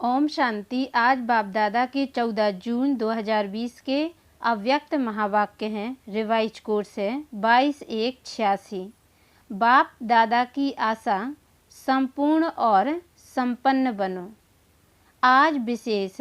ओम शांति। आज बाप दादा के 14 जून 2020 के अव्यक्त महावाक्य हैं। रिवाइज कोर्स है 22/1/86। बाप दादा की आशा संपूर्ण और संपन्न बनो। आज विशेष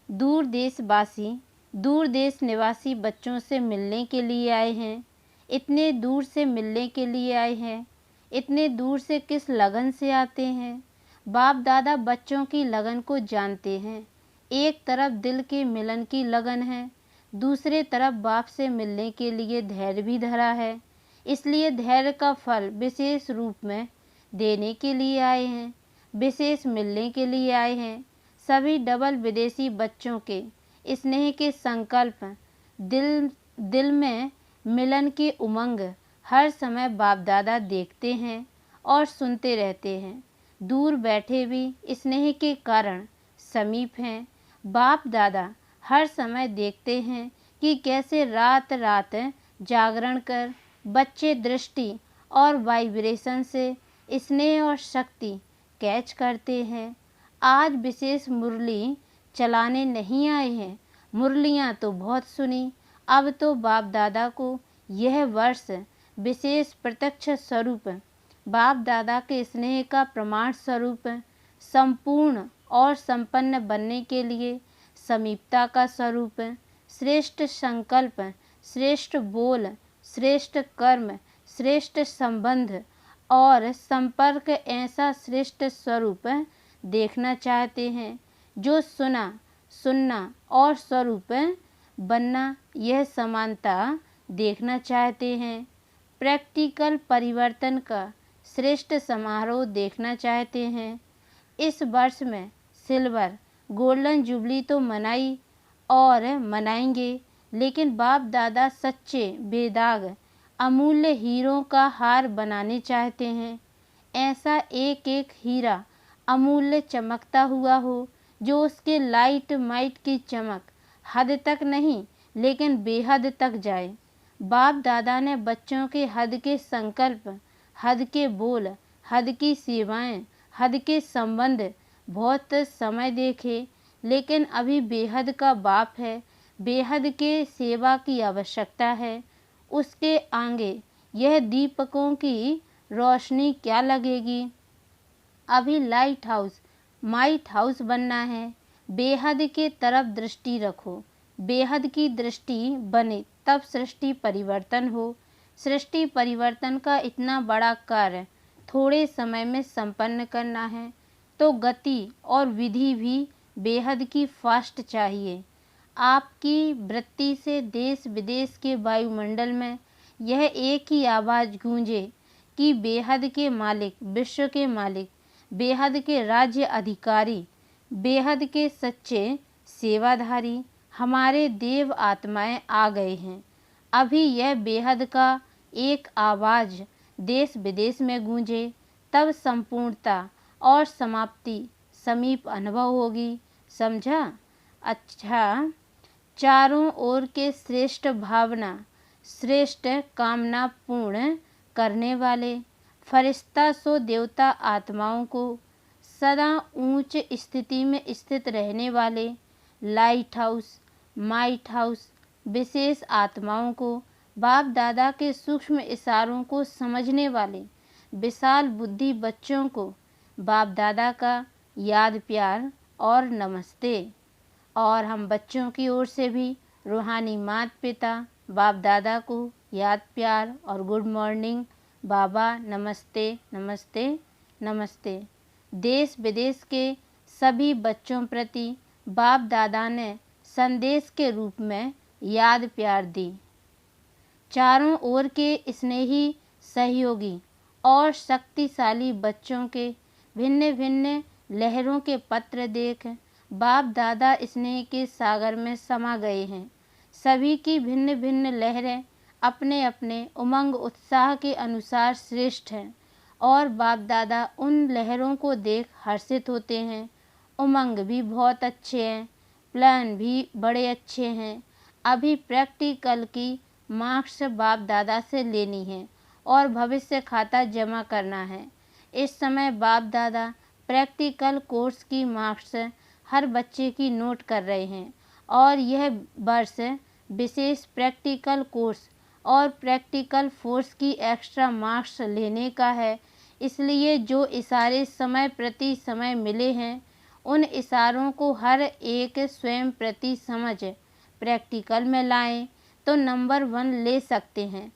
दूर देशवासी दूर देश निवासी बच्चों से मिलने के लिए आए हैं। इतने दूर से मिलने के लिए आए हैं। इतने दूर से किस लगन से आते हैं। बाप दादा बच्चों की लगन को जानते हैं। एक तरफ दिल के मिलन की लगन है, दूसरे तरफ बाप से मिलने के लिए धैर्य भी धरा है। इसलिए धैर्य का फल विशेष रूप में देने के लिए आए हैं, विशेष मिलने के लिए आए हैं। सभी डबल विदेशी बच्चों के स्नेह के संकल्प, दिल में मिलन के उमंग हर समय बाप दादा देखते हैं और सुनते रहते हैं। दूर बैठे भी स्नेह के कारण समीप हैं। बाप दादा हर समय देखते हैं कि कैसे रात रात जागरण कर बच्चे दृष्टि और वाइब्रेशन से स्नेह और शक्ति कैच करते हैं। आज विशेष मुरली चलाने नहीं आए हैं। मुरलियाँ तो बहुत सुनी, अब तो बाप दादा को यह वर्ष विशेष प्रत्यक्ष स्वरूप बाप दादा के स्नेह का प्रमाण स्वरूप संपूर्ण और संपन्न बनने के लिए समीपता का स्वरूप, श्रेष्ठ संकल्प, श्रेष्ठ बोल, श्रेष्ठ कर्म, श्रेष्ठ संबंध और संपर्क ऐसा श्रेष्ठ स्वरूप देखना चाहते हैं जो सुनना और स्वरूप बनना, यह समानता देखना चाहते हैं। प्रैक्टिकल परिवर्तन का श्रेष्ठ समारोह देखना चाहते हैं। इस वर्ष में सिल्वर गोल्डन जुबली तो मनाई और मनाएंगे, लेकिन बाप दादा सच्चे बेदाग अमूल्य हीरों का हार बनाने चाहते हैं। ऐसा एक एक हीरा अमूल्य चमकता हुआ हो जो उसके लाइट माइट की चमक हद तक नहीं लेकिन बेहद तक जाए। बाप दादा ने बच्चों के हद के संकल्प, हद के बोल, हद की सेवाएं, हद के संबंध बहुत समय देखे, लेकिन अभी बेहद का बाप है। बेहद के सेवा की आवश्यकता है। उसके आगे यह दीपकों की रोशनी क्या लगेगी। अभी लाइट हाउस माइट हाउस बनना है। बेहद के तरफ दृष्टि रखो, बेहद की दृष्टि बने तब सृष्टि परिवर्तन हो। सृष्टि परिवर्तन का इतना बड़ा कार्य थोड़े समय में संपन्न करना है तो गति और विधि भी बेहद की फास्ट चाहिए। आपकी वृत्ति से देश विदेश के वायुमंडल में यह एक ही आवाज़ गूंजे कि बेहद के मालिक, विश्व के मालिक, बेहद के राज्य अधिकारी, बेहद के सच्चे सेवाधारी हमारे देव आत्माएं आ गए हैं। अभी यह बेहद का एक आवाज़ देश विदेश में गूंजे तब संपूर्णता और समाप्ति समीप अनुभव होगी। समझा? अच्छा, चारों ओर के श्रेष्ठ भावना, श्रेष्ठ कामना पूर्ण करने वाले फरिश्ता सो देवता आत्माओं को सदा ऊंच स्थिति में स्थित रहने वाले लाइट हाउस माइट हाउस विशेष आत्माओं को, बाप दादा के सूक्ष्म इशारों को समझने वाले विशाल बुद्धि बच्चों को बाप दादा का याद प्यार और नमस्ते। और हम बच्चों की ओर से भी रूहानी माता पिता बाप दादा को याद प्यार और गुड मॉर्निंग बाबा, नमस्ते नमस्ते नमस्ते। देश विदेश के सभी बच्चों प्रति बाप दादा ने संदेश के रूप में याद प्यार दी। चारों ओर के स्नेही सहयोगी और शक्तिशाली बच्चों के भिन्न भिन्न लहरों के पत्र देख बाप दादा स्नेह के सागर में समा गए हैं। सभी की भिन्न भिन्न लहरें अपने अपने उमंग उत्साह के अनुसार श्रेष्ठ हैं और बाप दादा उन लहरों को देख हर्षित होते हैं। उमंग भी बहुत अच्छे हैं, प्लान भी बड़े अच्छे हैं। अभी प्रैक्टिकल की मार्क्स बाप दादा से लेनी है और भविष्य खाता जमा करना है। इस समय बाप दादा प्रैक्टिकल कोर्स की मार्क्स हर बच्चे की नोट कर रहे हैं और यह वर्ष विशेष प्रैक्टिकल कोर्स और प्रैक्टिकल फोर्स की एक्स्ट्रा मार्क्स लेने का है। इसलिए जो इशारे समय प्रति समय मिले हैं उन इशारों को हर एक स्वयं प्रति समझ प्रैक्टिकल में लाएं तो नंबर 1 ले सकते हैं।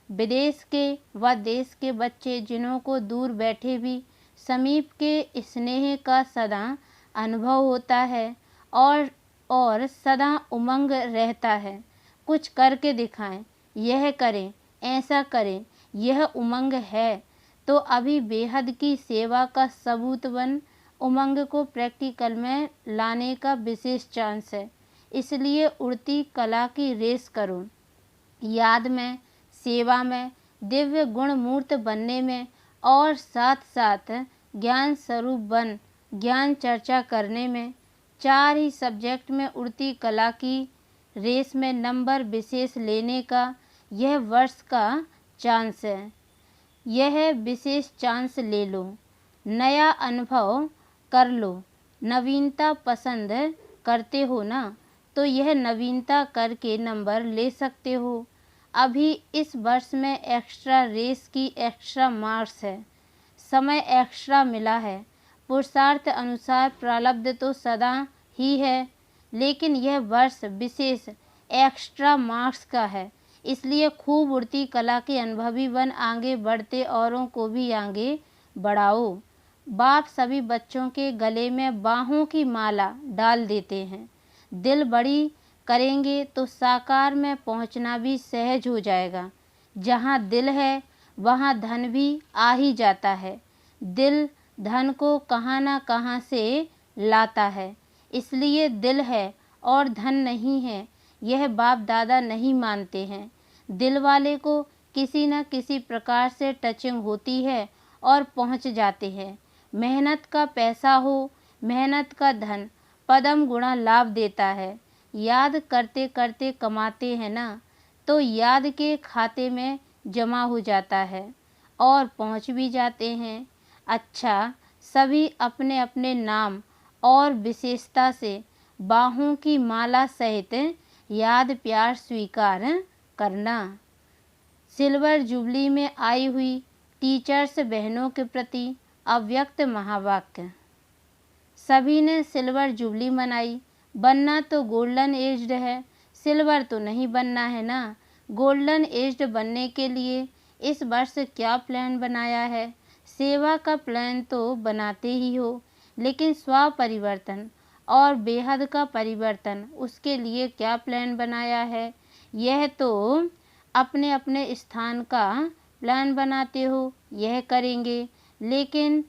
विदेश के व देश के बच्चे जिन्हों को दूर बैठे भी समीप के स्नेह का सदा अनुभव होता है और सदा उमंग रहता है। कुछ करके दिखाएं, यह करें, ऐसा करें, यह उमंग है तो अभी बेहद की सेवा का सबूत बन उमंग को प्रैक्टिकल में लाने का विशेष चांस है। इसलिए उड़ती कला की रेस करो। याद में, सेवा में, दिव्य गुण मूर्त बनने में और साथ साथ ज्ञान स्वरूप बन ज्ञान चर्चा करने में। 4 ही सब्जेक्ट में उड़ती कला की रेस में नंबर विशेष लेने का यह वर्ष का चांस है। यह विशेष चांस ले लो, नया अनुभव कर लो। नवीनता पसंद करते हो ना, तो यह नवीनता करके नंबर ले सकते हो। अभी इस वर्ष में एक्स्ट्रा रेस की एक्स्ट्रा मार्क्स है, समय एक्स्ट्रा मिला है। पुरुषार्थ अनुसार प्रारब्ध तो सदा ही है, लेकिन यह वर्ष विशेष एक्स्ट्रा मार्क्स का है। इसलिए खूब उड़ती कला के अनुभवी बन आगे बढ़ते औरों को भी आगे बढ़ाओ। बाप सभी बच्चों के गले में बाहों की माला डाल देते हैं। दिल बड़ी करेंगे तो साकार में पहुंचना भी सहज हो जाएगा। जहां दिल है वहां धन भी आ ही जाता है। दिल धन को कहाँ ना कहाँ से लाता है। इसलिए दिल है और धन नहीं है, यह बाप दादा नहीं मानते हैं। दिल वाले को किसी न किसी प्रकार से टचिंग होती है और पहुंच जाते हैं। मेहनत का पैसा हो, मेहनत का धन पदम गुणा लाभ देता है। याद करते करते कमाते हैं ना, तो याद के खाते में जमा हो जाता है और पहुंच भी जाते हैं। अच्छा, सभी अपने अपने नाम और विशेषता से बाहों की माला सहित याद प्यार स्वीकार करना। सिल्वर जुबली में आई हुई टीचर्स बहनों के प्रति अव्यक्त महावाक्य। सभी ने सिल्वर जुबली मनाई। बनना तो गोल्डन एज्ड है, सिल्वर तो नहीं बनना है ना। गोल्डन एज्ड बनने के लिए इस वर्ष क्या प्लान बनाया है? सेवा का प्लान तो बनाते ही हो, लेकिन स्व परिवर्तन और बेहद का परिवर्तन, उसके लिए क्या प्लान बनाया है? यह तो अपने अपने स्थान का प्लान बनाते हो, यह करेंगे, लेकिन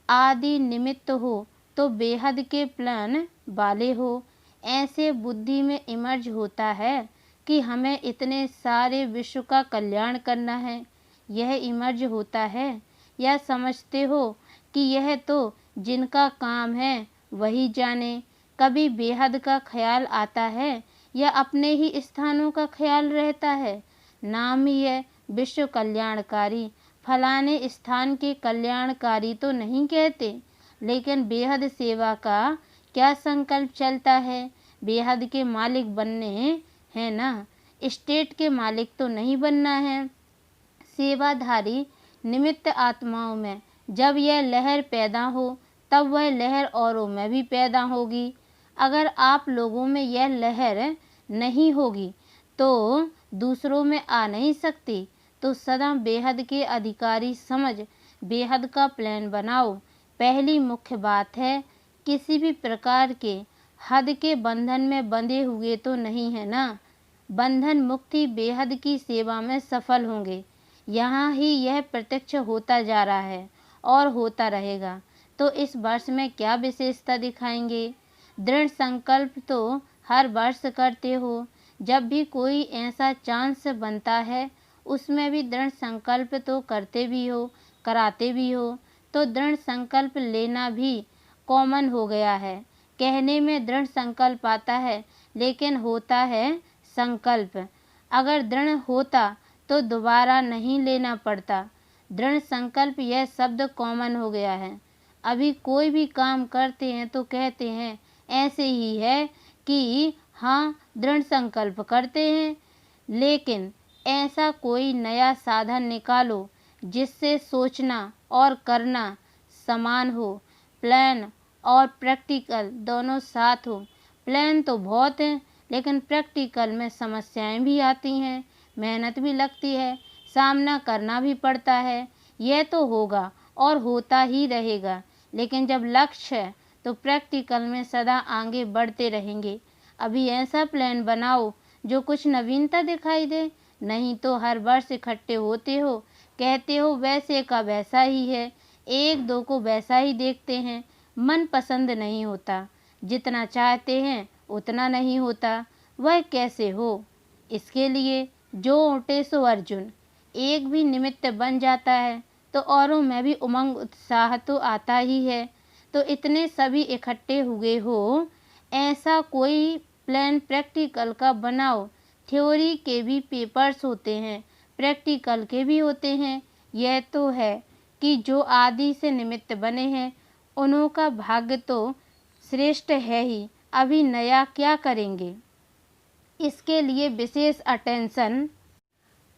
आदि निमित्त हो तो बेहद के प्लान वाले हो। ऐसे बुद्धि में इमर्ज होता है कि हमें इतने सारे विश्व का कल्याण करना है, यह इमर्ज होता है। या समझते हो कि यह तो जिनका काम है वही जाने। कभी बेहद का ख्याल आता है या अपने ही स्थानों का ख्याल रहता है। नाम ही है विश्व कल्याणकारी, फलाने स्थान के कल्याणकारी तो नहीं कहते, लेकिन बेहद सेवा का क्या संकल्प चलता है? बेहद के मालिक बनने हैं ना, स्टेट के मालिक तो नहीं बनना है। सेवाधारी निमित्त आत्माओं में जब यह लहर पैदा हो तब वह लहर औरों में भी पैदा होगी। अगर आप लोगों में यह लहर नहीं होगी तो दूसरों में आ नहीं सकती। तो सदा बेहद के अधिकारी समझ बेहद का प्लान बनाओ। पहली मुख्य बात है, किसी भी प्रकार के हद के बंधन में बंधे हुए तो नहीं है ना। बंधन मुक्ति बेहद की सेवा में सफल होंगे। यहाँ ही यह प्रत्यक्ष होता जा रहा है और होता रहेगा। तो इस वर्ष में क्या विशेषता दिखाएंगे? दृढ़ संकल्प तो हर वर्ष करते हो। जब भी कोई ऐसा चांस बनता है उसमें भी दृढ़ संकल्प तो करते भी हो, कराते भी हो। तो दृढ़ संकल्प लेना भी कॉमन हो गया है। कहने में दृढ़ संकल्प आता है, लेकिन होता है संकल्प। अगर दृढ़ होता तो दोबारा नहीं लेना पड़ता। दृढ़ संकल्प यह शब्द कॉमन हो गया है। अभी कोई भी काम करते हैं तो कहते हैं ऐसे ही है कि हाँ, दृढ़ संकल्प करते हैं, लेकिन ऐसा कोई नया साधन निकालो जिससे सोचना और करना समान हो, प्लान और प्रैक्टिकल दोनों साथ हो। प्लान तो बहुत है, लेकिन प्रैक्टिकल में समस्याएं भी आती हैं, मेहनत भी लगती है, सामना करना भी पड़ता है। यह तो होगा और होता ही रहेगा, लेकिन जब लक्ष्य है तो प्रैक्टिकल में सदा आगे बढ़ते रहेंगे। अभी ऐसा प्लान बनाओ जो कुछ नवीनता दिखाई दे, नहीं तो हर वर्ष इकट्ठे होते हो, कहते हो वैसे का वैसा ही है, एक दो को वैसा ही देखते हैं, मन पसंद नहीं होता, जितना चाहते हैं उतना नहीं होता। वह कैसे हो? इसके लिए जो उठे सो अर्जुन, एक भी निमित्त बन जाता है तो औरों में भी उमंग उत्साह तो आता ही है। तो इतने सभी इकट्ठे हुए हो, ऐसा कोई प्लान प्रैक्टिकल का बनाओ। थ्योरी के भी पेपर्स होते हैं, प्रैक्टिकल के भी होते हैं। यह तो है कि जो आदि से निमित्त बने हैं उन्हों का भाग्य तो श्रेष्ठ है ही, अभी नया क्या करेंगे। इसके लिए विशेष अटेंशन।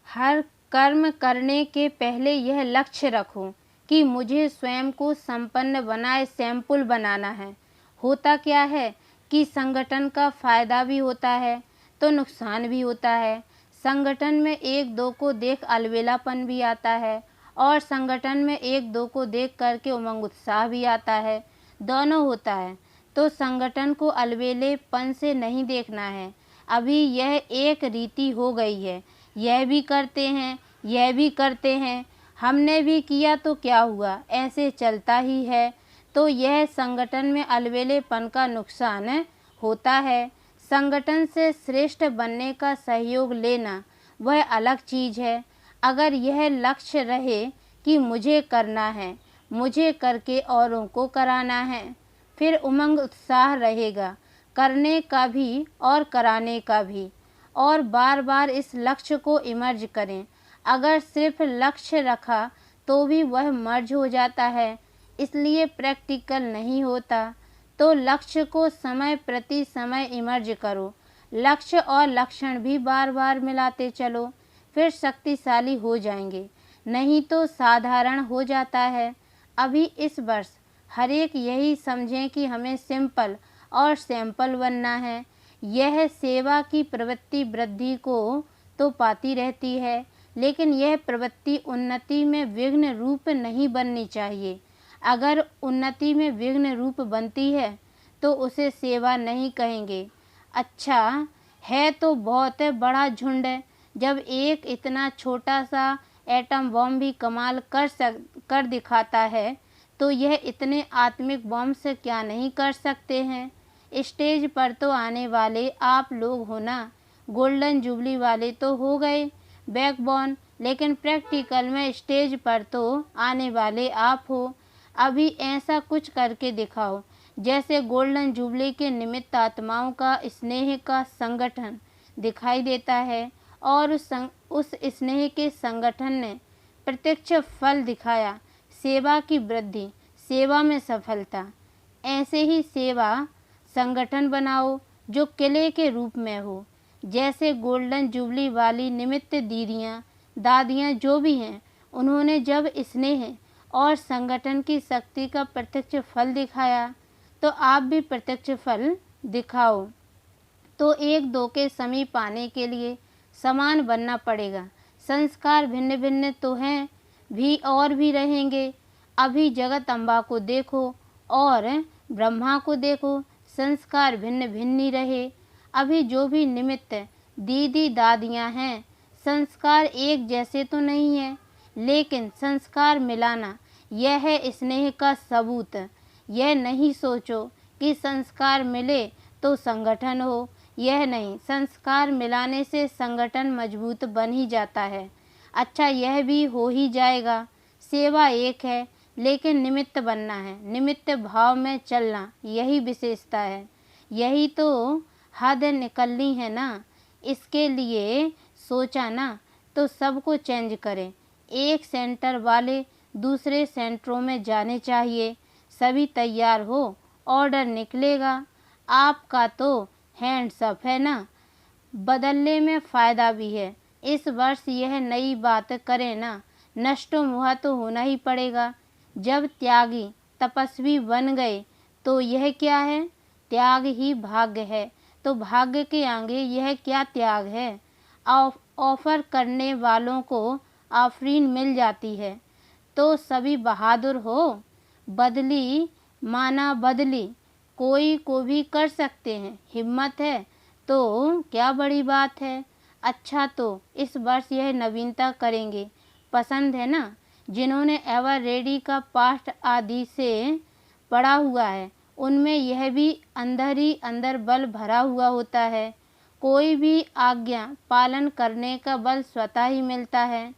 हर कर्म करने के पहले यह लक्ष्य रखो कि मुझे स्वयं को संपन्न बनाए सैंपल बनाना है। होता क्या है कि संगठन का फायदा भी होता है तो नुकसान भी होता है। संगठन में एक दो को देख अलबेलापन भी आता है और संगठन में एक दो को देख करके उमंग उत्साह भी आता है, दोनों होता है। तो संगठन को अलबेलेपन से नहीं देखना है। अभी यह एक रीति हो गई है, यह भी करते हैं, यह भी करते हैं, हमने भी किया तो क्या हुआ, ऐसे चलता ही है। तो यह संगठन में अलबेलेपन का नुकसान होता है। संगठन से श्रेष्ठ बनने का सहयोग लेना वह अलग चीज़ है। अगर यह लक्ष्य रहे कि मुझे करना है, मुझे करके औरों को कराना है, फिर उमंग उत्साह रहेगा करने का भी और कराने का भी। और बार बार इस लक्ष्य को इमर्ज करें। अगर सिर्फ लक्ष्य रखा तो भी वह मर्ज हो जाता है, इसलिए प्रैक्टिकल नहीं होता। तो लक्ष्य को समय प्रति समय इमर्ज करो, लक्ष्य और लक्षण भी बार बार मिलाते चलो, फिर शक्तिशाली हो जाएंगे, नहीं तो साधारण हो जाता है। अभी इस वर्ष हर एक यही समझें कि हमें सिंपल और सैंपल बनना है। यह सेवा की प्रवृत्ति वृद्धि को तो पाती रहती है, लेकिन यह प्रवृत्ति उन्नति में विघ्न रूप नहीं बननी चाहिए। अगर उन्नति में विघ्न रूप बनती है तो उसे सेवा नहीं कहेंगे। अच्छा है तो बहुत बड़ा झुंड है, जब एक इतना छोटा सा एटम बॉम्ब भी कमाल कर दिखाता है तो यह इतने आत्मिक बॉम्ब से क्या नहीं कर सकते हैं। स्टेज पर तो आने वाले आप लोग हो ना, गोल्डन जुबली वाले तो हो गए बैकबोन, लेकिन प्रैक्टिकल में स्टेज पर तो आने वाले आप हो। अभी ऐसा कुछ करके दिखाओ जैसे गोल्डन जुबली के निमित्त आत्माओं का स्नेह का संगठन दिखाई देता है और उस स्नेह के संगठन ने प्रत्यक्ष फल दिखाया, सेवा की वृद्धि, सेवा में सफलता। ऐसे ही सेवा संगठन बनाओ जो किले के रूप में हो, जैसे गोल्डन जुबली वाली निमित्त दीदियाँ दादियाँ जो भी हैं, उन्होंने जब स्नेह और संगठन की शक्ति का प्रत्यक्ष फल दिखाया तो आप भी प्रत्यक्ष फल दिखाओ। तो एक दो के समीप आने के लिए समान बनना पड़ेगा। संस्कार भिन्न भिन्न तो हैं भी और भी रहेंगे। अभी जगत अम्बा को देखो और ब्रह्मा को देखो, संस्कार भिन्न भिन्न ही रहे। अभी जो भी निमित्त दीदी दादियाँ हैं, संस्कार एक जैसे तो नहीं है, लेकिन संस्कार मिलाना यह है स्नेह का सबूत। यह नहीं सोचो कि संस्कार मिले तो संगठन हो, यह नहीं, संस्कार मिलाने से संगठन मजबूत बन ही जाता है। अच्छा यह भी हो ही जाएगा। सेवा एक है, लेकिन निमित्त बनना है, निमित्त भाव में चलना, यही विशेषता है। यही तो हद निकलनी है ना। इसके लिए सोचा ना तो सबको चेंज करें। एक सेंटर वाले दूसरे सेंटरों में जाने चाहिए। सभी तैयार हो, ऑर्डर निकलेगा। आपका तो हैंड्स अप है ना। बदलने में फ़ायदा भी है। इस वर्ष यह नई बात करें ना, नष्टो मुहा तो होना ही पड़ेगा। जब त्यागी तपस्वी बन गए तो यह क्या है? त्याग ही भाग्य है। तो भाग्य के आगे यह क्या त्याग है? ऑफर करने वालों को आफरीन मिल जाती है तो सभी बहादुर हो। बदली माना बदली कोई को भी कर सकते हैं, हिम्मत है तो क्या बड़ी बात है। अच्छा तो इस वर्ष यह नवीनता करेंगे, पसंद है ना। जिन्होंने एवर रेडी का पाठ आदि से पढ़ा हुआ है उनमें यह भी अंदर ही अंदर बल भरा हुआ होता है। कोई भी आज्ञा पालन करने का बल स्वतः ही मिलता है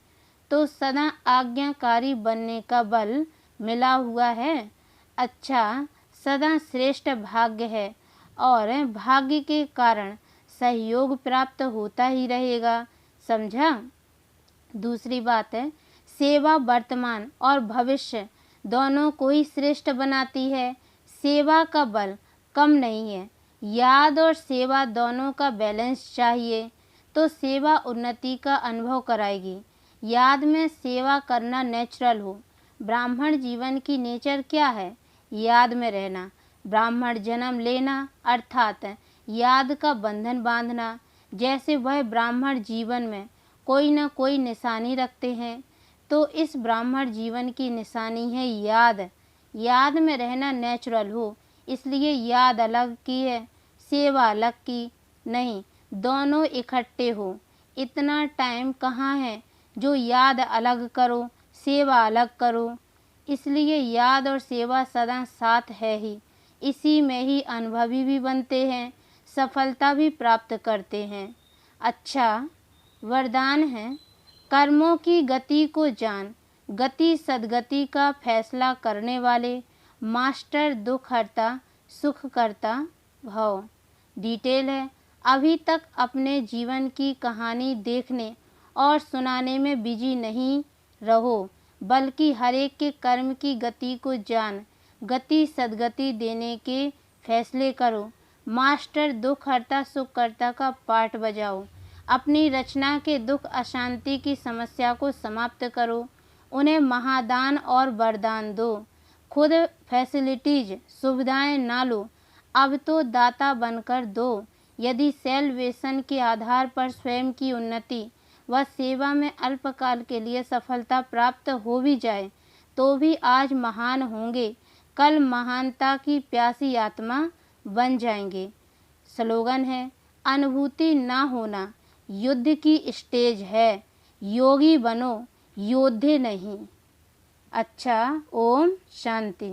तो सदा आज्ञाकारी बनने का बल मिला हुआ है। अच्छा, सदा श्रेष्ठ भाग्य है और भाग्य के कारण सहयोग प्राप्त होता ही रहेगा। समझा? दूसरी बात है, सेवा वर्तमान और भविष्य दोनों को ही श्रेष्ठ बनाती है। सेवा का बल कम नहीं है। याद और सेवा दोनों का बैलेंस चाहिए तो सेवा उन्नति का अनुभव कराएगी। याद में सेवा करना नेचुरल हो। ब्राह्मण जीवन की नेचर क्या है? याद में रहना। ब्राह्मण जन्म लेना अर्थात याद का बंधन बांधना। जैसे वह ब्राह्मण जीवन में कोई न कोई निशानी रखते हैं तो इस ब्राह्मण जीवन की निशानी है याद। याद में रहना नेचुरल हो, इसलिए याद अलग की है, सेवा अलग की नहीं, दोनों इकट्ठे हो। इतना टाइम कहाँ है जो याद अलग करो सेवा अलग करो। इसलिए याद और सेवा सदा साथ है ही। इसी में ही अनुभवी भी बनते हैं, सफलता भी प्राप्त करते हैं। अच्छा, वरदान है, कर्मों की गति को जान, गति सद्गति का फैसला करने वाले, मास्टर दुख हरता सुख करता भव। डिटेल है, अभी तक अपने जीवन की कहानी देखने और सुनाने में बिजी नहीं रहो, बल्कि हर एक के कर्म की गति को जान, गति सद्गति देने के फैसले करो। मास्टर दुख हरता सुख करता का पाठ बजाओ। अपनी रचना के दुख अशांति की समस्या को समाप्त करो। उन्हें महादान और वरदान दो। खुद फैसिलिटीज सुविधाएं ना लो, अब तो दाता बनकर दो। यदि सेल्वेशन के आधार पर स्वयं की उन्नति व सेवा में अल्पकाल के लिए सफलता प्राप्त हो भी जाए तो भी आज महान होंगे, कल महानता की प्यासी आत्मा बन जाएंगे। स्लोगन है, अनुभूति ना होना युद्ध की स्टेज है, योगी बनो योद्धे नहीं। अच्छा, ओम शांति।